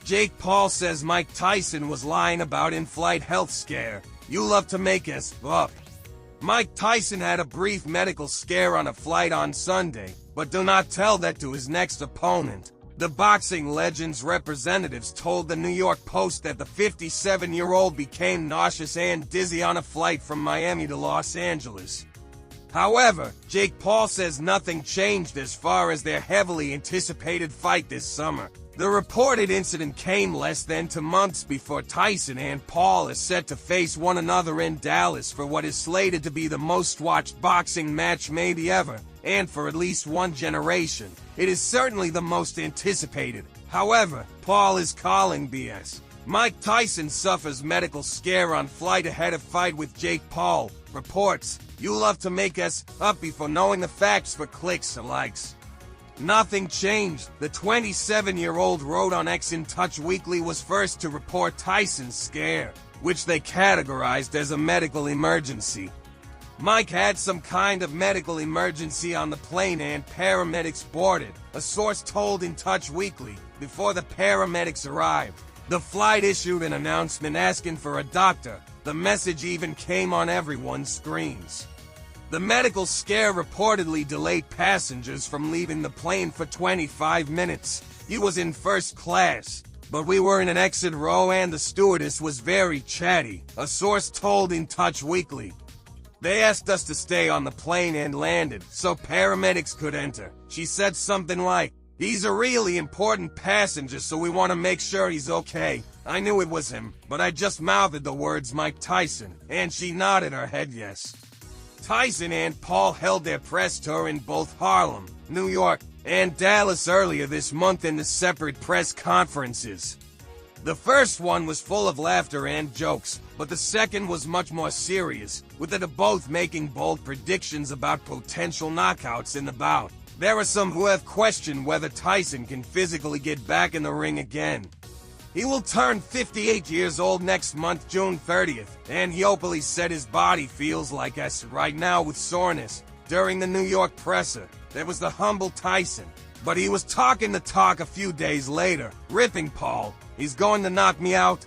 Jake Paul says Mike Tyson was lying about in-flight health scare. You love to make us up. Mike Tyson had a brief medical scare on a flight on Sunday, but do not tell that to his next opponent. The boxing legend's representatives told the New York Post that the 57-year-old became nauseous and dizzy on a flight from Miami to Los Angeles. However, Jake Paul says nothing changed as far as their heavily anticipated fight this summer. The reported incident came less than 2 months before Tyson and Paul are set to face one another in Dallas for what is slated to be the most-watched boxing match maybe ever, and for at least one generation. It is certainly the most anticipated. However, Paul is calling BS. Mike Tyson suffers medical scare on flight ahead of fight with Jake Paul. Reports, you love to make us up before knowing the facts for clicks and likes. Nothing changed. The 27-year-old wrote on X in Touch Weekly was first to report Tyson's scare, which they categorized as a medical emergency. Mike had some kind of medical emergency on the plane and paramedics boarded, a source told in Touch Weekly, before the paramedics arrived. The flight issued an announcement asking for a doctor. The message even came on everyone's screens. The medical scare reportedly delayed passengers from leaving the plane for 25 minutes. He was in first class, but we were in an exit row and the stewardess was very chatty, a source told in Touch Weekly. They asked us to stay on the plane and landed, so paramedics could enter. She said something like, "He's a really important passenger, so we want to make sure he's okay." I knew it was him, but I just mouthed the words Mike Tyson, and she nodded her head yes. Tyson and Paul held their press tour in both Harlem, New York, and Dallas earlier this month in the separate press conferences. The first one was full of laughter and jokes, but the second was much more serious, with the both making bold predictions about potential knockouts in the bout. There are some who have questioned whether Tyson can physically get back in the ring again. He will turn 58 years old next month, June 30th, and he openly said his body feels like acid right now with soreness. During the New York presser, there was the humble Tyson, but he was talking the talk a few days later, ripping Paul, "He's going to knock me out."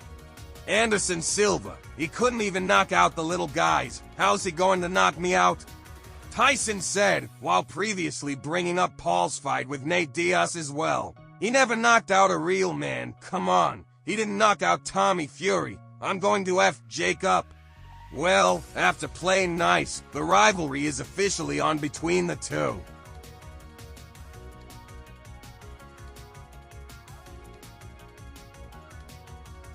Anderson Silva, "He couldn't even knock out the little guys. How's he going to knock me out?" Tyson said, while previously bringing up Paul's fight with Nate Diaz as well. "He never knocked out a real man, come on. He didn't knock out Tommy Fury. I'm going to F Jake up." Well, after playing nice, the rivalry is officially on between the two.